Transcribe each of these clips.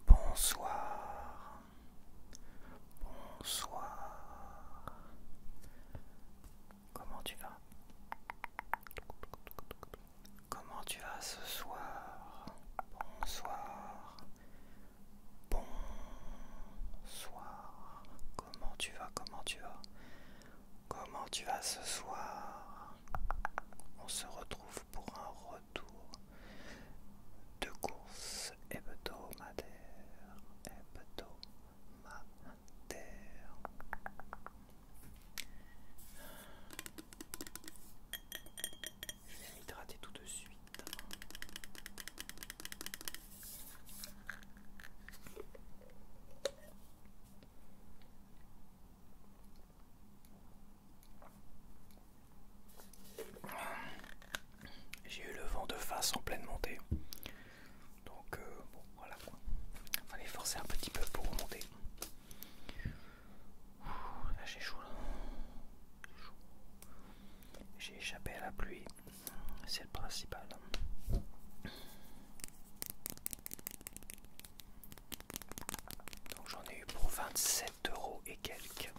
Bonsoir. Bonsoir. Comment tu vas? Comment tu vas ce soir? Bonsoir. Bonsoir. Comment tu vas? Comment tu vas? Comment tu vas ce soir? On se retrouve pour un retour de course hebdomadaire. Je vais m'hydrater tout de suite. J'ai eu le vent de face en pleine montée. Donc bon voilà quoi. Fallait forcer un petit peu pour remonter. Là j'ai chaud là. J'ai échappé à la pluie. C'est le principal. Donc j'en ai eu pour 27 € et quelques.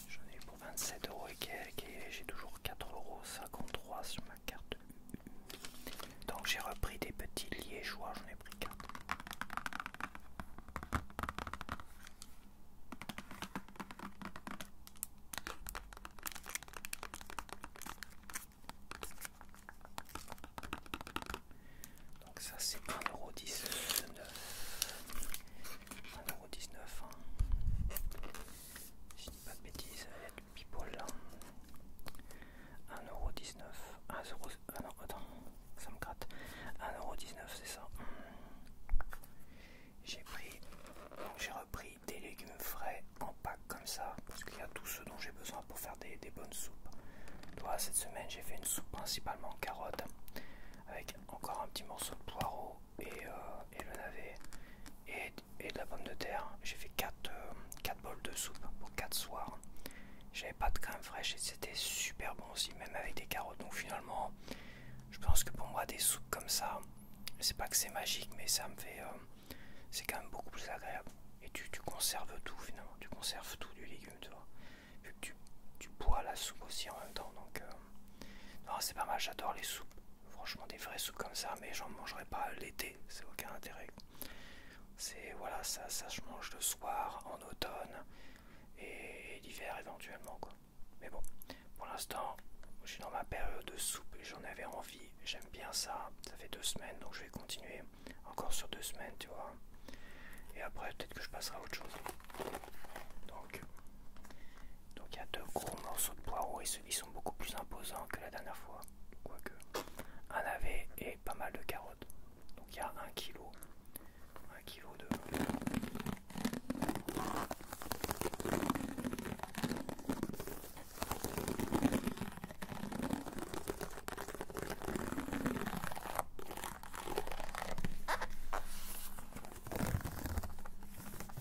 J'en ai eu pour 27 € et quelques et j'ai toujours 4,53 € sur ma carte. Donc j'ai repris des petits liégeois, j'en ai pris 4. Donc ça c'est 1,19 €. 1,19 €. Hein. Si je dis pas de bêtises, il y a du people là. 1,19 €. 1 €. Ah non, attends, ça me gratte. 1,19 € c'est ça. J'ai repris des légumes frais en pack comme ça, parce qu'il y a tout ce dont j'ai besoin pour faire des bonnes soupes. Voilà, cette semaine j'ai fait une soupe principalement en carottes, avec encore un petit morceau de poireau et le navet, et de la pomme de terre. J'ai fait 4 bols de soupe pour 4 soirs. J'avais pas de crème fraîche et c'était super bon aussi, même avec des carottes. Donc finalement, je pense que pour moi des soupes comme ça, c'est pas que c'est magique, mais ça me fait... c'est quand même beaucoup plus agréable. Et tu conserves tout finalement, tu conserves tout du légume, tu vois. Vu que tu bois la soupe aussi en même temps, donc non, c'est pas mal, j'adore les soupes. Franchement, des vraies soupes comme ça, mais j'en mangerai pas l'été, c'est aucun intérêt. C'est voilà, ça je mange le soir, en automne et l'hiver éventuellement quoi. Mais bon, pour l'instant, je suis dans ma période de soupe et j'en avais envie, j'aime bien ça. Ça fait 2 semaines, donc je vais continuer encore sur 2 semaines, tu vois. Et après, peut-être que je passerai à autre chose. Donc il y a 2 gros morceaux de poireaux et ils sont beaucoup plus imposants que la dernière fois. Quoique, un navet et pas mal de carottes. Donc il y a 1 kg. 1 kg de...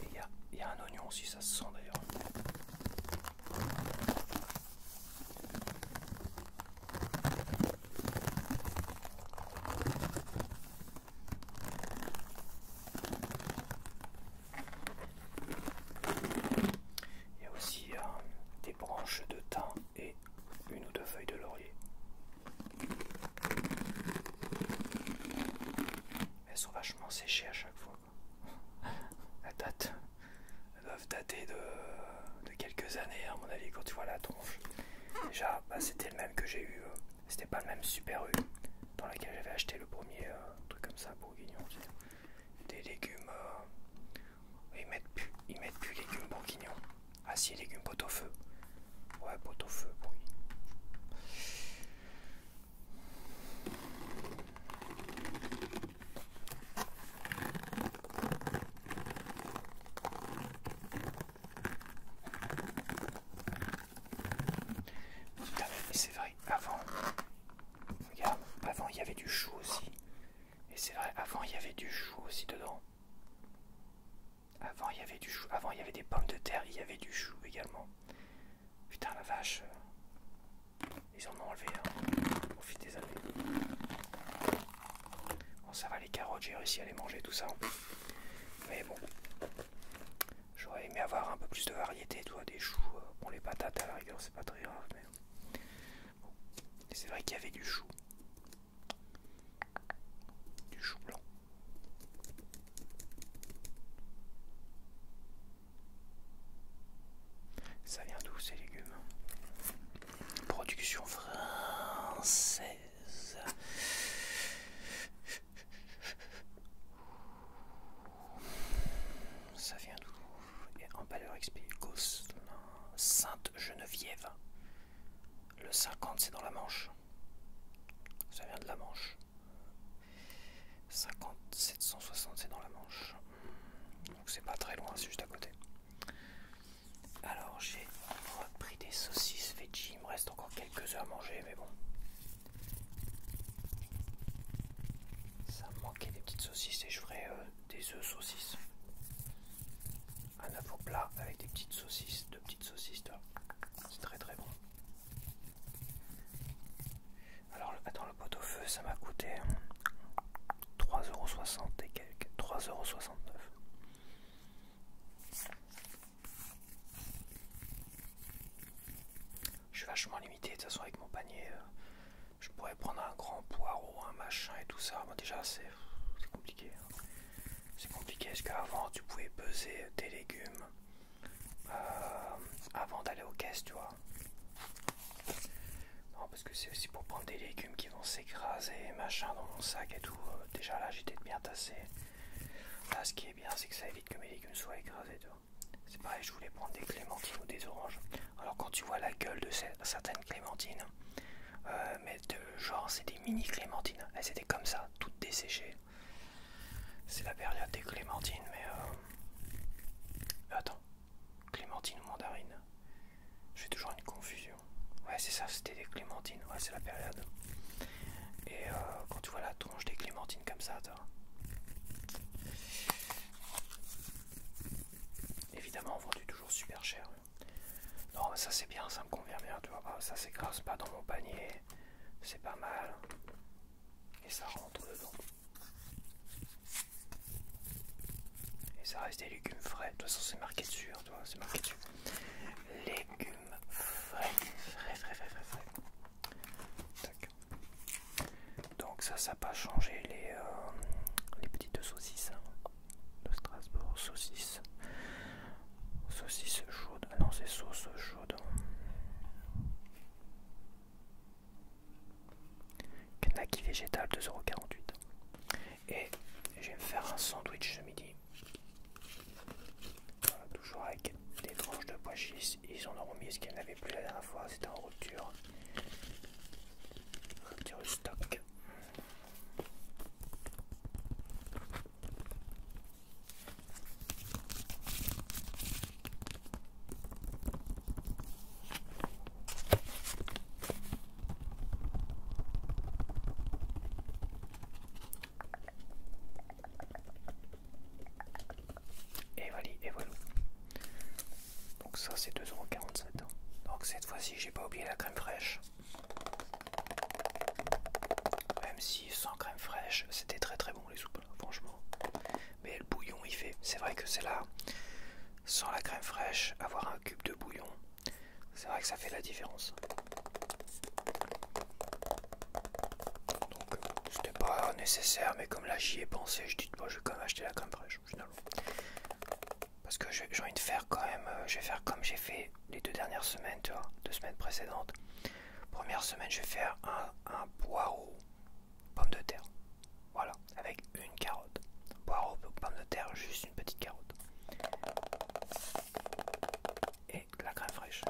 Et il y a un oignon aussi, ça se sent d'ailleurs. Il y a aussi des branches de thym et 1 ou 2 feuilles de laurier. Elles sont vachement séchées à chaque fois. Elles doivent dater de quelques années à mon avis quand tu vois la tronche. Déjà, c'était le même que j'ai eu. C'était pas le même Super U dans lequel j'avais acheté le premier truc comme ça, bourguignon. Tu sais. Des légumes. Ils mettent plus légumes bourguignons. Ah si, légumes pot-au-feu. Ouais, pot-au-feu, oui. Putain, mais c'est vrai, avant, regarde, avant il y avait du chou aussi. Et avait du chou aussi dedans. Avant il y avait du chou, avant il y avait des pommes de terre, il y avait du chou également. Putain la vache, ils en ont enlevé au fil des années. Bon ça va, les carottes, j'ai réussi à les manger tout ça. Mais bon, j'aurais aimé avoir un peu plus de variété, toi, des choux. Bon, les patates à la rigueur c'est pas très grave, mais bon. Et c'est vrai qu'il y avait du chou. Du chou blanc. Ça vient d'où ces légumes? Production française. Ça vient d'où? Et emballeur explique Sainte-Geneviève. Le 50 c'est dans la Manche. Ça vient de la Manche. 50 760 c'est dans la Manche. Donc c'est pas très loin, c'est juste à côté. Alors j'ai repris des saucisses veggie, il me reste encore quelques œufs à manger mais bon. Ça me manquait des petites saucisses et je ferai des œufs saucisses. Un œuf au plat avec des petites saucisses, deux petites saucisses, c'est très très bon. Alors attends, le pot-au-feu ça m'a coûté 3,60 € et quelques, 3,69 €. Je suis vachement limité de toute façon avec mon panier. Je pourrais prendre un grand poireau, un machin et tout ça. Moi déjà c'est compliqué. C'est compliqué parce qu'avant tu pouvais peser tes légumes avant d'aller aux caisses, tu vois. Non, parce que c'est aussi pour prendre des légumes qui vont s'écraser, machin, dans mon sac et tout. Déjà là j'étais bien tassé. Là ce qui est bien c'est que ça évite que mes légumes soient écrasés, tu vois. C'est pareil, je voulais prendre des clémentines ou des oranges. Alors quand tu vois la gueule de certaines clémentines, mais genre c'est des mini clémentines, elles étaient comme ça, toutes desséchées. C'est la période des clémentines, mais attends, clémentine ou mandarine? J'ai toujours une confusion. Ouais c'est ça, c'était des clémentines, ouais c'est la période. Et quand tu vois la tronche des clémentines comme ça, évidemment vendu toujours super cher. Non mais ça c'est bien, ça me convient bien, tu vois. Ah, ça s'écrase pas dans mon panier, c'est pas mal. Et ça rentre dedans. Et ça reste des légumes frais, de toute façon c'est marqué dessus, hein, tu vois, c'est marqué dessus. Légumes frais, frais. Tac. Donc ça n'a pas changé les petites saucisses. Hein. De Strasbourg, saucisses. Saucisse chaude, non c'est sauce chaude. Knacky végétal 2,48 €. Et je vais me faire un sandwich ce midi. Voilà, toujours avec des tranches de pois chiches. Ils en auront mis ce qu'il n'y en avait plus la dernière fois, c'était en rupture. Rupture de stock. Et voilà. Donc ça c'est 2,47 €. Donc cette fois-ci j'ai pas oublié la crème fraîche. Même si sans crème fraîche c'était très très bon les soupes, franchement. Mais le bouillon il fait, c'est vrai que c'est là, sans la crème fraîche, avoir un cube de bouillon, c'est vrai que ça fait la différence. Donc c'était pas nécessaire, mais comme là j'y ai pensé, je dis bon, je vais quand même acheter la crème fraîche finalement. Parce que j'ai envie de faire quand même, je vais faire comme j'ai fait les 2 dernières semaines, tu vois, 2 semaines précédentes. Première semaine, je vais faire un poireau, pomme de terre. Voilà, avec une carotte. Poireau, pomme de terre, juste une petite carotte. Et la crème fraîche.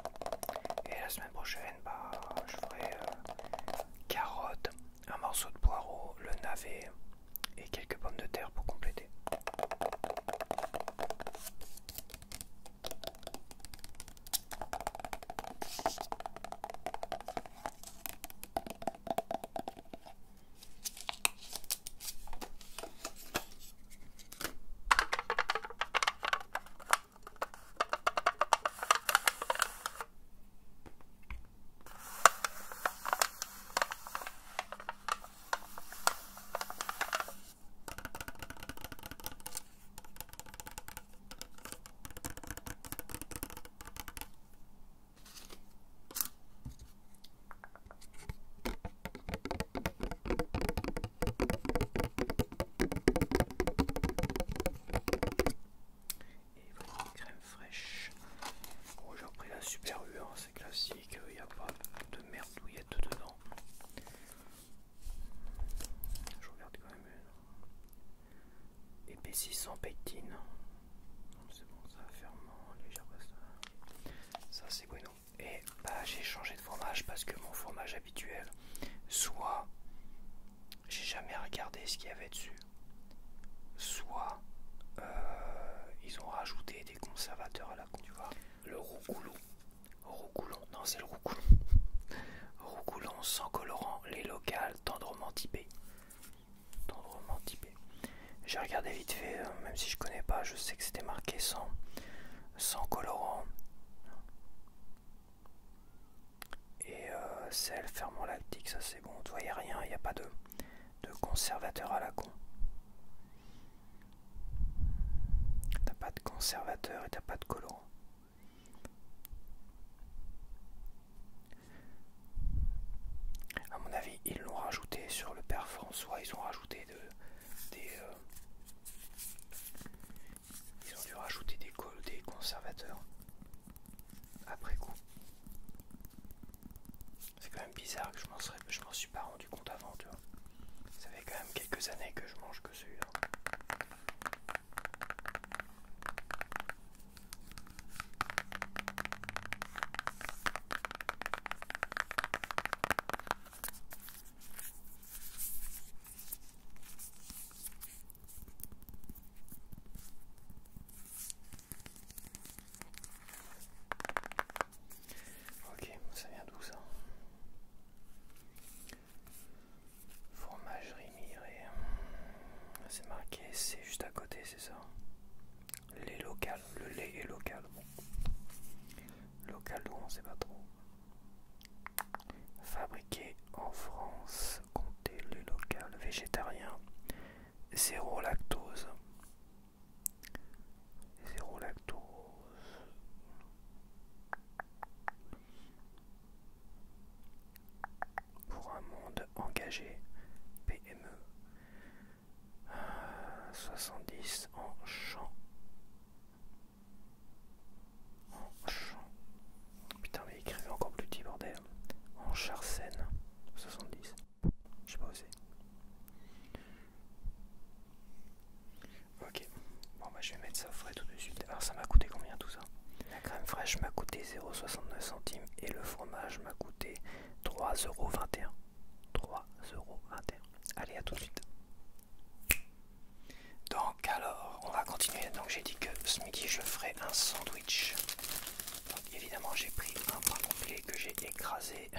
Et la semaine prochaine, bah, je ferai carotte, un morceau de poireau, le navet et quelques pommes de terre pour compléter. B600 pectine. C'est bon, ça va faire légère pasta. Ça c'est bueno. Et bah j'ai changé de fromage parce que mon fromage habituel, soit j'ai jamais regardé ce qu'il y avait dessus, soit ils ont rajouté des conservateurs à la con, tu vois. Le roucoulon. Roucoulon, non c'est le roucoulon. Roucoulon sans colorant, les locales tendrement typées. Tendrement typées. J'ai regardé vite fait, même si je connais pas, je sais que c'était marqué sans colorant. Et sel, ferment lactique, ça c'est bon. Tu vois, il n'y a rien, il n'y a pas de conservateur à la con. T'as pas de conservateur et t'as pas de colorant. À mon avis, ils l'ont rajouté sur le père François, ils ont rajouté ils ont dû rajouter des conservateurs après coup. C'est quand même bizarre que je m'en suis pas rendu compte avant, tu vois. Ça fait quand même quelques années que je mange que celui-là. Ok, ça vient d'où ça? Fromagerie Mirée. C'est marqué, c'est juste à côté, c'est ça. Lait local, le lait est local. Bon. Local d'où on sait pas trop. Fabriqué en France, comptez lait local, végétarien, zéro lactose. Zéro lactose. Pour un monde engagé. PME. 70 en champ. En champ. Putain, mais écrivez encore plus petit bordel. En Charcène. 70. Je sais pas où c'est. Ok. Bon bah je vais mettre ça frais tout de suite. Alors ça m'a coûté combien tout ça? La crème fraîche m'a coûté 0,69 centimes et le fromage m'a coûté 3,21 €. 3,21 €. Allez, à tout de suite. Donc alors, on va continuer. Donc j'ai dit que ce midi je ferai un sandwich. Donc évidemment j'ai pris un pain complet que j'ai écrasé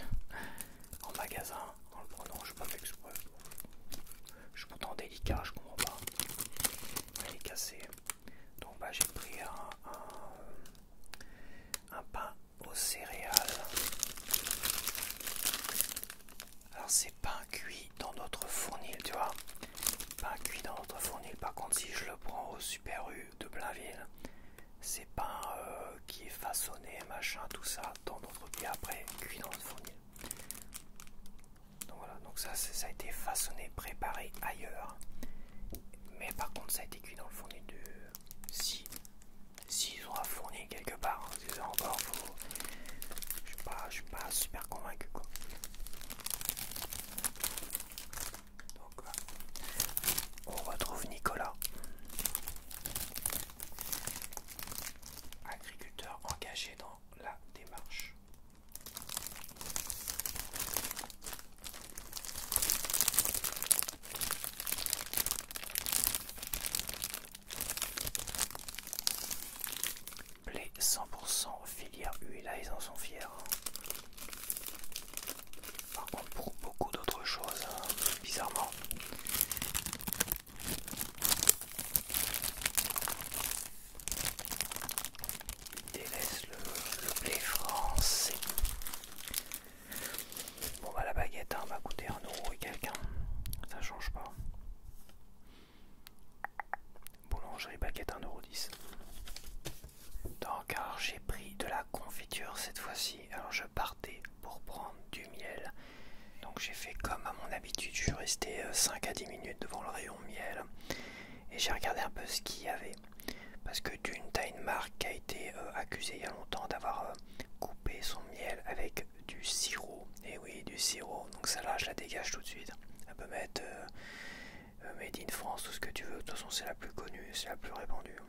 en magasin en le prenant, je n'ai pas fait exprès. Je suis pourtant délicat, je comprends pas. Il est cassé. Donc bah j'ai pris un pain aux céréales. Alors c'est pain cuit dans notre fournil, tu vois. Pain cuit dans notre fournil. Par contre, si je le prends au Super U de Blainville, c'est pain qui est façonné, machin, tout ça, dans notre pied après, cuit dans notre fournil. Donc voilà, donc ça a été façonné, préparé ailleurs. Mais par contre, ça a été cuit dans le fournil de... Si ils ont un fournil quelque part, c'est encore faut... Je suis pas super convaincu quoi. Donc on retrouve Nicolas, agriculteur engagé dans la démarche. Blé 100% filière U, et là ils en sont fiers. Par contre pour beaucoup d'autres choses, bizarrement. Ils délaissent le blé français. Bon bah la baguette m'a coûté 1 € et quelqu'un, ça change pas. Boulangerie baguette 1,10 €. Donc alors j'ai pris de la confiture cette fois-ci. Alors je partais pour prendre du miel. Donc j'ai fait comme à mon habitude, je suis resté 5 à 10 minutes devant le rayon miel. Et j'ai regardé un peu ce qu'il y avait. Parce que d'une, t'as une marque qui a été accusée il y a longtemps d'avoir coupé son miel avec du sirop. Et oui, du sirop. Donc celle-là, je la dégage tout de suite. Elle peut mettre Made in France, tout ce que tu veux. toute façon c'est la plus connue, c'est la plus répandue.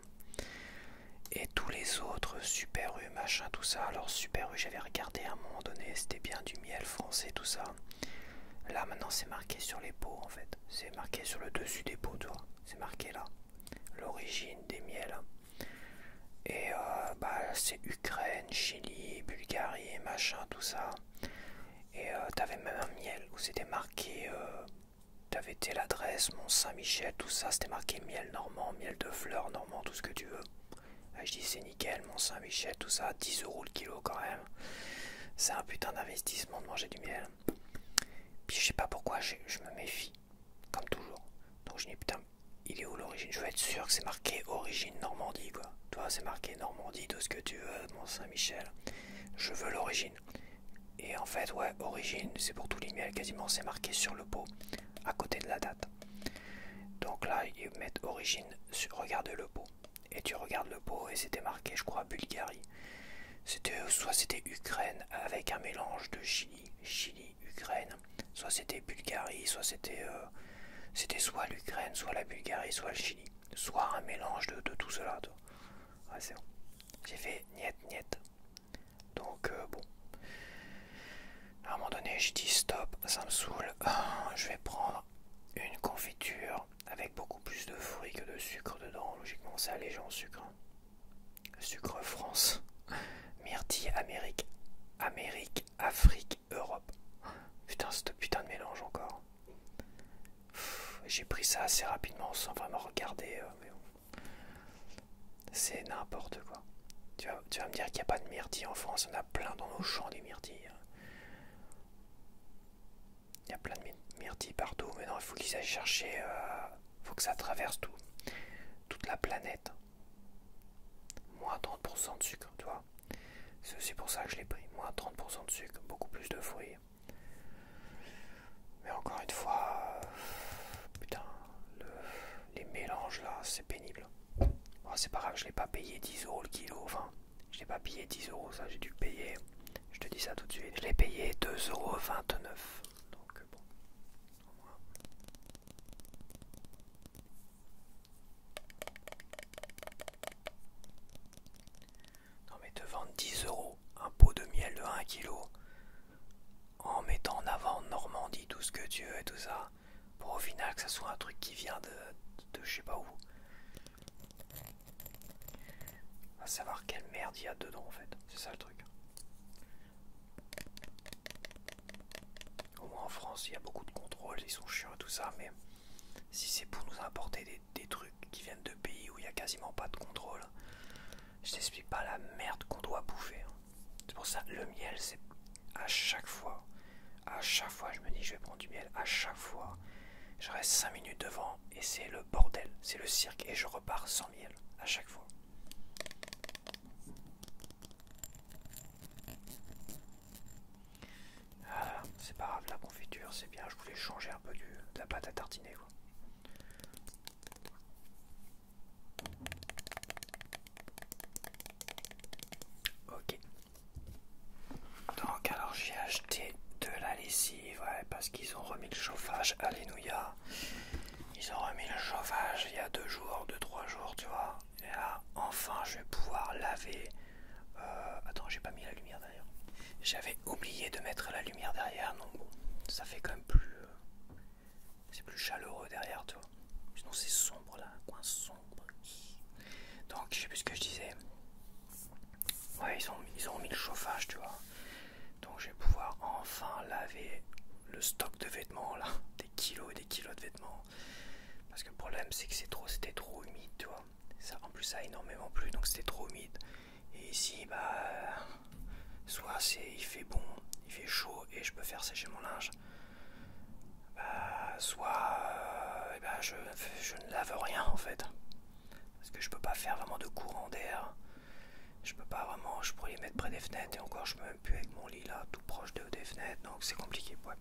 Et tous les autres, Super U, machin, tout ça. Alors Super U, j'avais regardé à un moment donné, c'était bien du miel français, tout ça. Là maintenant c'est marqué sur les pots en fait. C'est marqué sur le dessus des pots, tu vois. C'est marqué là. L'origine des miels. Et bah c'est Ukraine, Chili, Bulgarie, machin, tout ça. Et t'avais même un miel où c'était marqué, t'avais l'adresse, Mont-Saint-Michel, tout ça, c'était marqué miel normand, miel de fleurs normand, tout ce que tu veux. Je dis c'est nickel, Mont-Saint-Michel, tout ça, 10 € le kilo quand même. C'est un putain d'investissement de manger du miel. Puis je sais pas pourquoi, je me méfie, comme toujours. Donc je dis putain, il est où l'origine? Je veux être sûr que c'est marqué origine Normandie quoi. Toi c'est marqué Normandie, tout ce que tu veux, Mont-Saint-Michel. Je veux l'origine. Et en fait ouais, origine, c'est pour tous les miels quasiment, c'est marqué sur le pot, à côté de la date. Donc là ils mettent origine, regarde le pot. Et tu regardes le pot et c'était marqué je crois Bulgarie. Soit c'était Ukraine avec un mélange de Chili, Ukraine, soit c'était Bulgarie, soit c'était soit l'Ukraine, soit la Bulgarie, soit le Chili, soit un mélange de tout cela. Ouais, c'est bon. J'ai fait niet. Donc bon. À un moment donné, j'ai dit stop, ça me saoule. Je vais prendre une confiture avec beaucoup plus de fruits que de sucre dedans. Logiquement, c'est allégé en sucre. Sucre France. Myrtille, Amérique, Afrique, Europe. Putain, ce putain de mélange encore. J'ai pris ça assez rapidement sans vraiment regarder. Mais bon. C'est n'importe quoi. Tu vas me dire qu'il n'y a pas de myrtille en France. On a plein dans nos champs des myrtilles. Il y a plein de myrtilles partout. Mais non, il faut qu'ils aillent chercher. Faut que ça traverse toute la planète. Moins 30% de sucre, tu vois. C'est aussi pour ça que je l'ai pris. Moins 30% de sucre, beaucoup plus de fruits. Mais encore une fois, putain, les mélanges là, c'est pénible. Bon, c'est pas grave, je l'ai pas payé 10 € le kilo. Enfin, je l'ai pas payé 10 €, ça j'ai dû le payer. Je te dis ça tout de suite. Je l'ai payé 2,29 €. Donc bon. Non mais te vendre 10 € un pot de miel de 1 kg en mettant en avant Normandie, tout ce que tu veux et tout ça, pour au final que ça soit un truc qui vient de je sais pas où. On va savoir quelle merde il y a dedans en fait, c'est ça le truc. Au moins en France il y a beaucoup de contrôles, ils sont chiants et tout ça, mais si c'est pour nous importer des trucs qui viennent de pays où il y a quasiment pas de contrôle, je t'explique pas la merde qu'on doit bouffer. C'est pour ça le miel, c'est à chaque fois je me dis je vais prendre du miel, à chaque fois je reste 5 minutes devant et c'est le bordel, c'est le cirque et je repars sans miel à chaque fois. Voilà, c'est pas grave, la confiture c'est bien, je voulais changer un peu de la pâte à tartiner quoi. Ok. Donc alors j'ai acheté de la lessive, ouais, parce qu'ils ont remis le chauffage, alléluia. Ils ont remis le chauffage il y a 2 jours, 2-3 jours, tu vois. Et là, enfin, je vais pouvoir laver. Attends, j'ai pas mis la lumière derrière. J'avais oublié de mettre la lumière derrière, donc bon, ça fait quand même plus. C'est plus chaleureux derrière, tu vois. Sinon, c'est sombre là, un coin sombre. Donc, je sais plus ce que je disais. Ouais, ils ont mis le chauffage, tu vois. Donc, je vais pouvoir enfin laver le stock de vêtements là, des kilos et des kilos de vêtements. Parce que le problème c'est que c'était trop humide, tu vois. Ça, en plus ça a énormément plu, donc c'était trop humide. Et ici, bah, soit il fait bon, il fait chaud et je peux faire sécher mon linge. Bah, soit bah, je ne lave rien en fait. Parce que je peux pas faire vraiment de courant d'air. Je peux pas vraiment, je pourrais les mettre près des fenêtres et encore je peux même plus avec mon lit là, tout proche des fenêtres, donc c'est compliqué, ouais.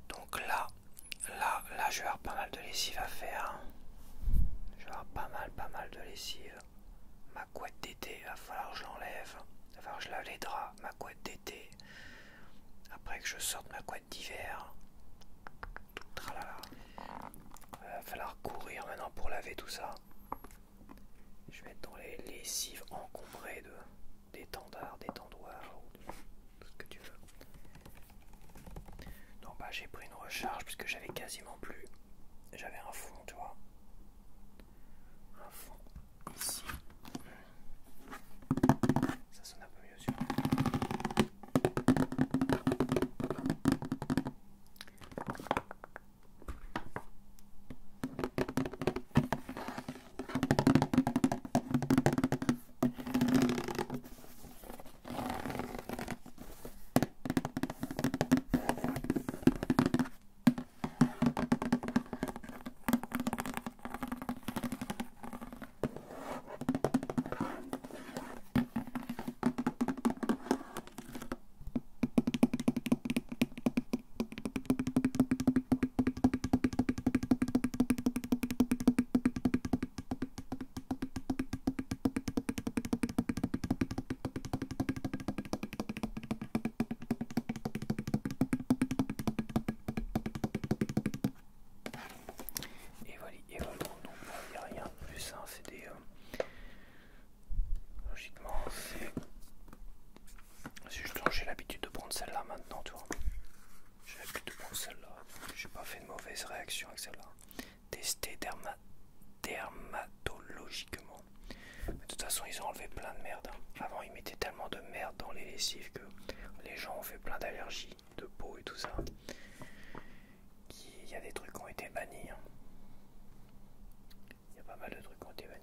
Donc là, je vais avoir pas mal de lessive à faire. Je vais avoir pas mal de lessive. Ma couette d'été, il va falloir que je l'enlève. Il va falloir que je lave les draps, ma couette d'été. Après que je sorte ma couette d'hiver. Il va falloir courir hein, pour laver tout ça. Je vais être dans les lessives encombrées d'étendards, d'étendoirs, ou tout ce que tu veux. Donc bah j'ai pris une recharge puisque j'avais quasiment plus. J'avais un fond, tu vois. Un fond ici. Ça sonne un peu mieux sûr. Et voilà, donc il n'y a rien de plus, hein, c'est des... logiquement, c'est juste que j'ai l'habitude de prendre celle-là maintenant, tu vois. J'ai l'habitude de prendre celle-là, j'ai pas fait de mauvaise réaction avec celle-là. Testé dermatologiquement. Mais de toute façon, ils ont enlevé plein de merde. Avant, ils mettaient tellement de merde dans les lessives que les gens ont fait plein d'allergies de peau et tout ça. Il y a des trucs qui ont été bannis. Hein. Il y a pas mal de trucs qui ont été bannis.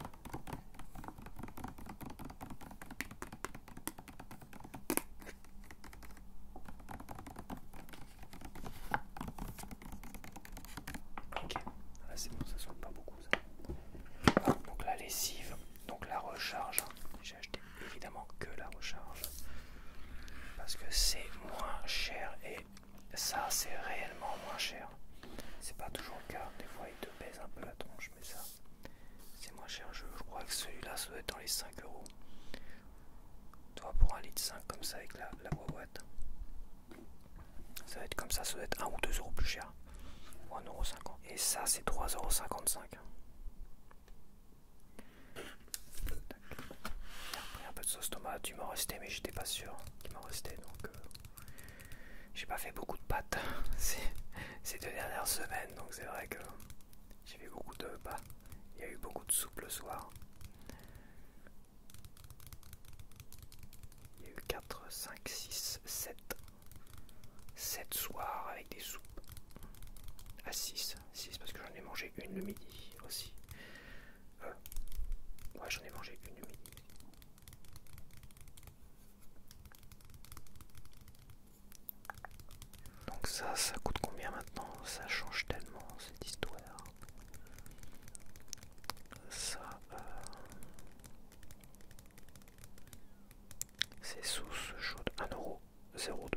Ok, là c'est bon, ça sonne pas beaucoup ça. Ah, donc la lessive, donc la recharge. J'ai acheté évidemment que la recharge parce que c'est moins cher et ça c'est réellement moins cher. C'est pas toujours le cas, des fois il te pèse un peu la tronche, mais ça c'est moins cher. Je crois que celui-là ça doit être dans les 5 euros. Toi pour 1,5 litre comme ça avec la boîte, ça va être comme ça doit être 1 ou 2 euros plus cher. Ou 1,50 €. Et ça c'est 3,55 €. Un peu de sauce tomate, il m'en restait, mais j'étais pas sûr qu'il m'en restait, donc j'ai pas fait beaucoup de pâtes ces 2 dernières semaines, donc c'est vrai que j'ai fait beaucoup de bah, il y a eu beaucoup de soupe le soir. Il y a eu 4, 5, 6, 7 soirs avec des soupes. À 6 parce que j'en ai mangé une le midi aussi. Ouais, j'en ai mangé une le midi. Donc ça coûte combien maintenant? Ça change tellement cette histoire. Ça, c'est sauce chaude 1,02 €.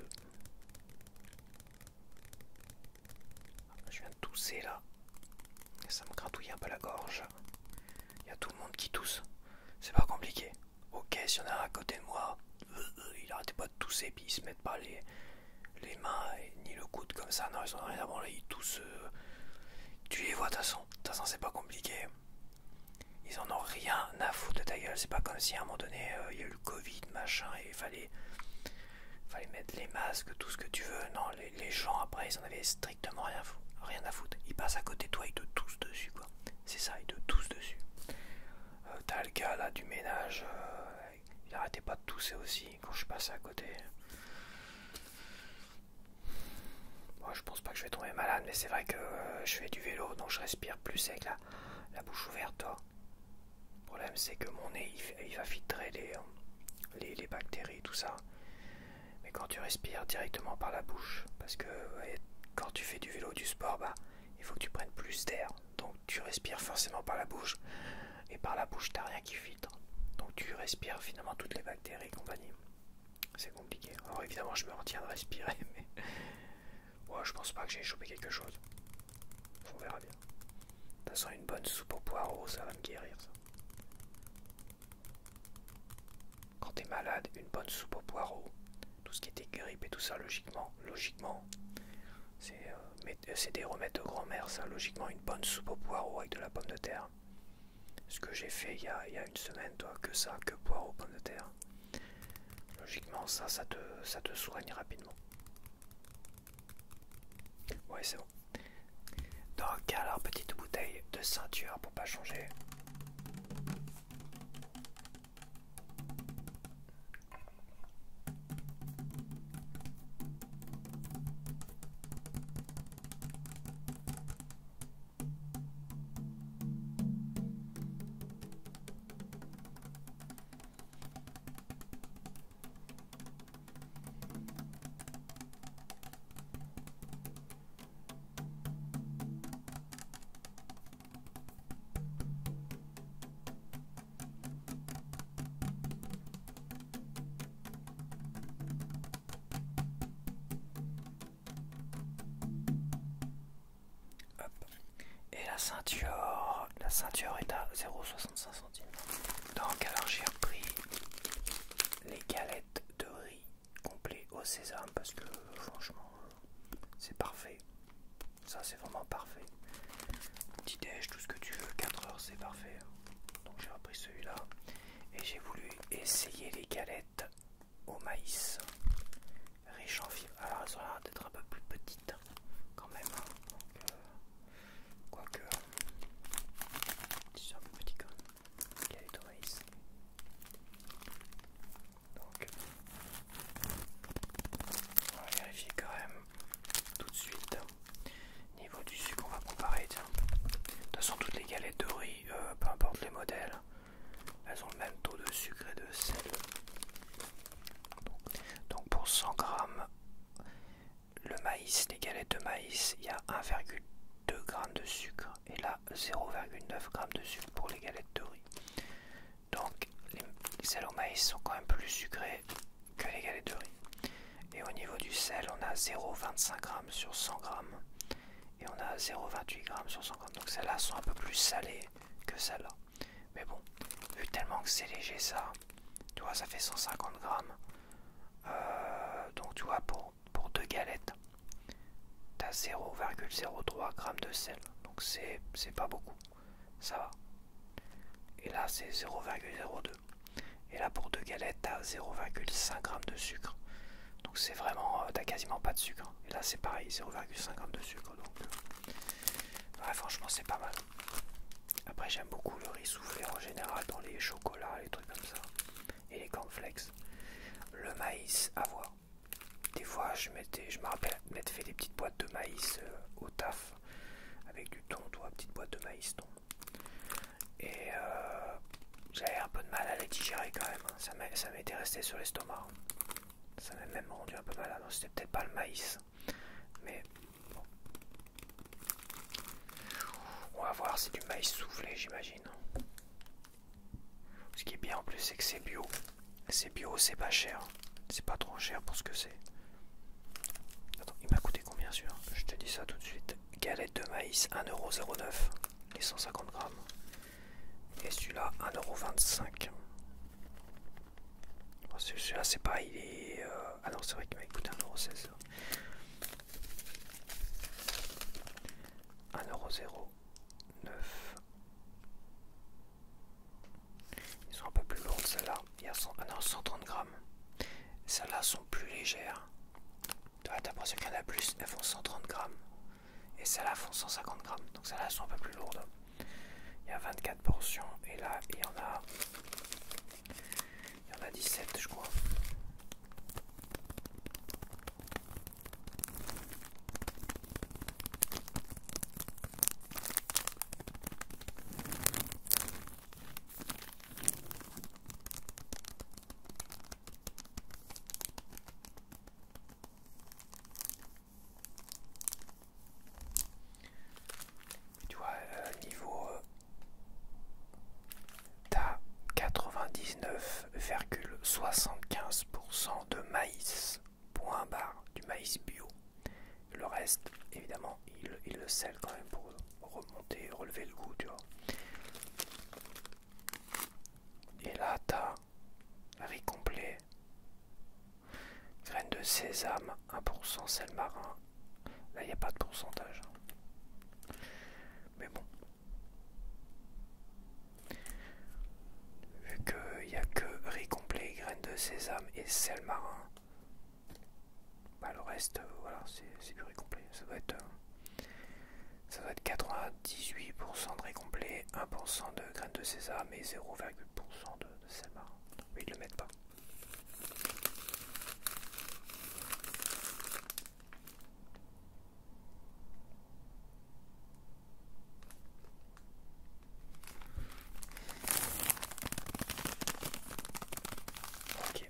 Je viens de tousser là. Ça me gratouille un peu la gorge. Il y a tout le monde qui tousse. C'est pas compliqué. Ok, si on a un à côté de moi, il arrêtait pas de tousser, puis ils se mettent pas les mains ni le coude comme ça. Non, ils en ont rien à branler, ils toussent. Tu les vois de toute façon. De toute façon, c'est pas compliqué. Ils en ont rien à foutre de ta gueule. C'est pas comme si à un moment donné, il y a eu le Covid, machin, et il fallait mettre les masques, tout ce que tu veux. Non, les gens après, ils en avaient strictement rien à foutre. Ils passent à côté de toi, ils te toussent dessus, quoi. C'est ça, ils te toussent dessus. T'as le gars là du ménage, il arrêtait pas de tousser aussi quand je passais à côté. Moi, je pense pas que je vais tomber malade, mais c'est vrai que je fais du vélo, donc je respire plus avec la bouche ouverte, toi. Le problème, c'est que mon nez, il va filtrer les bactéries, tout ça. Mais quand tu respires directement par la bouche, parce que quand tu fais du vélo, du sport, bah, il faut que tu prennes plus d'air. Donc tu respires forcément par la bouche. Et par la bouche, t'as rien qui filtre. Donc tu respires finalement toutes les bactéries et compagnie. C'est compliqué. Alors évidemment, je me retiens de respirer, mais ouais, je pense pas que j'ai chopé quelque chose. On verra bien. De toute façon, une bonne soupe au poireau, ça va me guérir, ça. Quand t'es malade, une bonne soupe au poireau, tout ce qui était grippe et tout ça, logiquement, C'est des remèdes de grand-mère, ça. Logiquement, une bonne soupe au poireau avec de la pomme de terre. Ce que j'ai fait il y a une semaine, toi, que ça, que poireau, pomme de terre. Logiquement, ça te soigne rapidement. Ouais, c'est bon. Donc, alors, petite bouteille de ceinture pour pas changer. Et la ceinture est à 0,65 centimes. Donc alors j'ai repris les galettes de riz complet au sésame parce que franchement c'est parfait. Ça c'est vraiment parfait. Petit déj, tout ce que tu veux, 4 heures c'est parfait. Donc j'ai repris celui-là et j'ai voulu essayer les galettes au maïs riches en fibres. Alors elles ont l'air d'être un peu plus petites quand même. Donc, quoique c'est un peu petit quand même. Galette au maïs. Donc on va vérifier quand même tout de suite. Niveau du sucre, on va comparer. Tiens. De toute façon, toutes les galettes de riz, peu importe les modèles, elles ont le même taux de sucre et de sel. Donc pour 100 grammes, le maïs, les galettes de maïs, il y a 1,2 g de sucre et là 0,9 g de sucre pour les galettes de riz. Donc les sels au maïs sont quand même plus sucrés que les galettes de riz. Et au niveau du sel, on a 0,25 g sur 100 g et on a 0,28 g sur 100 g. Donc celles-là sont un peu plus salées que celles-là. Mais bon, vu tellement que c'est léger ça, tu vois, ça fait 150 g. Donc tu vois, pour 2 galettes, tu as 0,03 g de sel. Donc c'est pas beaucoup, ça va. Et là c'est 0,02. Et là pour 2 galettes, tu as 0,5 g de sucre. Donc c'est vraiment, t'as quasiment pas de sucre. Et là c'est pareil, 0,5 g de sucre. Donc ouais, franchement c'est pas mal. Après j'aime beaucoup le riz soufflé en général dans les chocolats, les trucs comme ça. Et les cornflakes. Le maïs, à voir. Des fois je me rappelle m'être fait des petites boîtes de maïs au taf. Avec du thon, toi, petite boîte de maïs thon. Et j'avais un peu de mal à les digérer quand même. Ça m'était resté sur l'estomac. Ça m'a même rendu un peu malade. C'était peut-être pas le maïs. Mais bon. On va voir, c'est du maïs soufflé, j'imagine. Ce qui est bien en plus, c'est que c'est bio. C'est bio, c'est pas cher. C'est pas trop cher pour ce que c'est. Attends, il m'a coûté combien sûr? Je te dis ça tout de suite. Galette de maïs, 1,09€. Les 150 grammes. Et celui-là, 1,25€. Celui-là, c'est pas, il est... Ah non, c'est vrai qu'il m'a coûté 1,16€. 1,09€. Ils sont un peu plus lourdes, celles-là. Il y a 130 grammes. Celles-là sont plus légères. Tu vois, t'as l'impression qu'il y en a plus. Elles font 130 grammes. Et celles-là font 150 grammes. Donc celles-là sont un peu plus lourdes. Il y a 24 portions. Et là, il y en a 17, je crois. Tu vois, niveau... t'as 99,75% de maïs, point barre, du maïs bio. Le reste, évidemment, il le scelle quand même pour remonter, relever le goût, tu vois. Et là, t'as riz complet, graines de sésame, 1% sel marin. Là, il n'y a pourcentage. Mais bon. Vu qu'il n'y a que riz complet, graines de sésame et sel marin, bah le reste, voilà, c'est du riz complet. Ça doit être 98% de riz complet, 1% de graines de sésame et 0,8% de sel marin. Mais ils le mettent pas. Ok,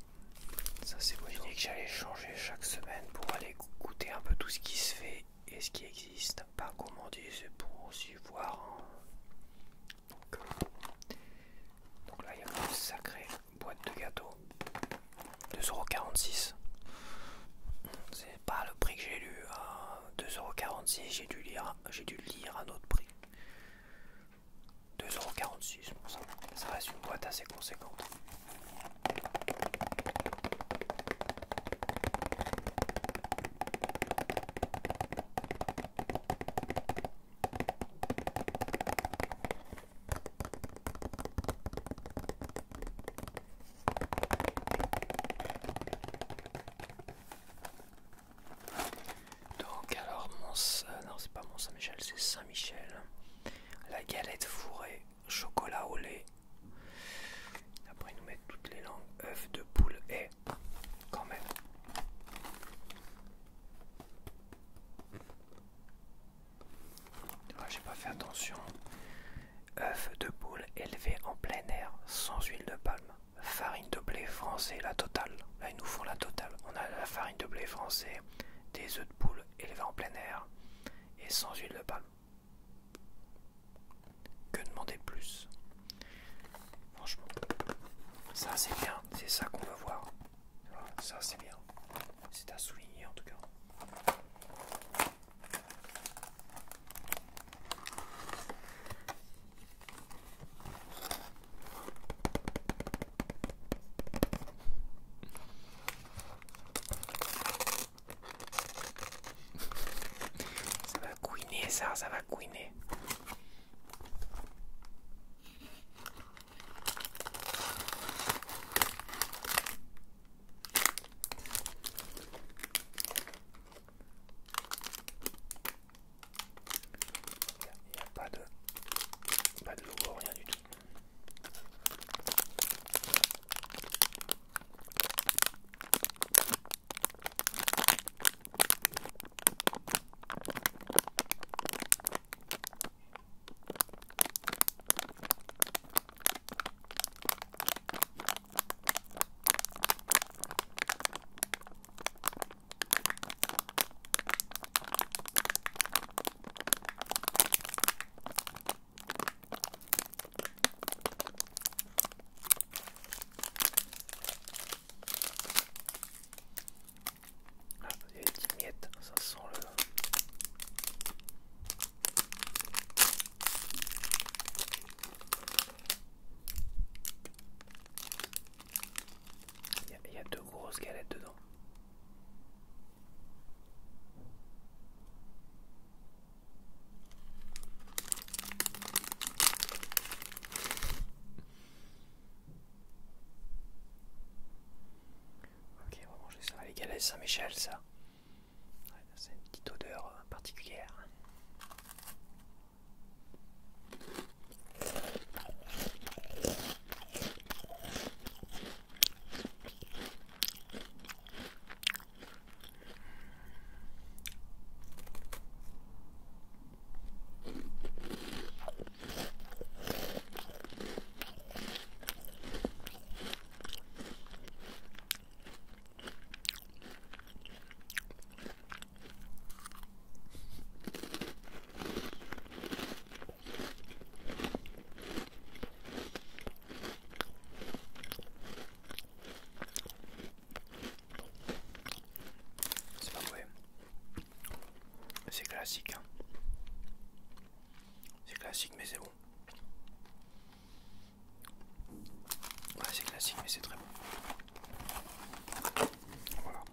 ça c'est bon. J'ai dit que j'allais changer chaque semaine pour aller goûter un peu tout ce qui se fait et ce qui existe par gourmandise pour aussi voir. Donc là il y a une sacrée boîte de gâteaux, 2,46 €. C'est pas le prix que j'ai lu, 2,46 €, j'ai dû lire un autre prix. 2,46 €, bon, ça reste une boîte assez conséquente. Donc alors, non c'est pas Mont-Saint-Michel, c'est Saint-Michel. La galette fourrée, chocolat au lait. Après ils nous mettent toutes les langues, œufs de poule et quand même. J'ai pas fait attention. œufs de poule élevés en plein air, sans huile de palme. Farine de blé français, la totale. Là, ils nous font la totale. On a la farine de blé français, des œufs de poule élevés en plein air et sans huile de palme. Que demander de plus? Franchement, ça c'est bien, c'est ça qu'on veut voir. Voilà, ça c'est bien. C'est à souligner en tout cas. Ça va couiner. Il n'y a pas de logo, rien du tout. Galette dedans. Ok, on va manger ça. Les galettes Saint-Michel, ça. Ouais, c'est une petite odeur particulière. C'est classique, hein. C'est classique mais c'est bon. Ouais, c'est classique mais c'est très bon. Voilà.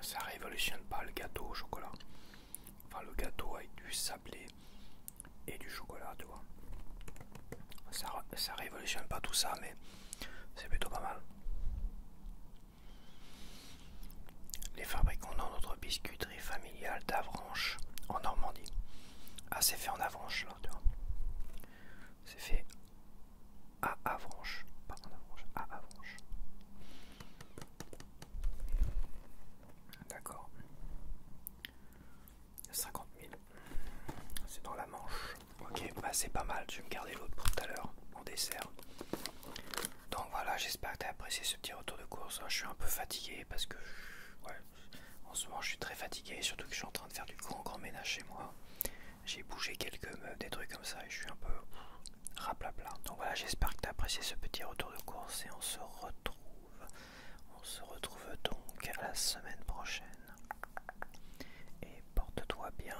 Ça révolutionne pas le gâteau au chocolat. sablé et du chocolat, tu vois. Ça révolutionne pas tout ça, mais c'est plutôt pas mal. Les fabricants dans notre biscuiterie familiale d'Avranches en Normandie. Ah, c'est fait en Avranches là, tu vois. C'est fait à Avranches, pas en Avranches, à Avranches. D'accord. 50 000. C'est dans la Manche. Ok, bah c'est pas mal. Je vais me garder l'autre pour tout à l'heure en dessert. Donc voilà, j'espère que tu as apprécié ce petit retour de course. Je suis un peu fatigué parce que ouais, en ce moment je suis très fatigué, surtout que je suis en train de faire du grand ménage chez moi. J'ai bougé quelques meubles, des trucs comme ça et je suis un peu raplapla. Donc voilà, j'espère que tu as apprécié ce petit retour de course et on se retrouve donc à la semaine prochaine. Et porte-toi bien.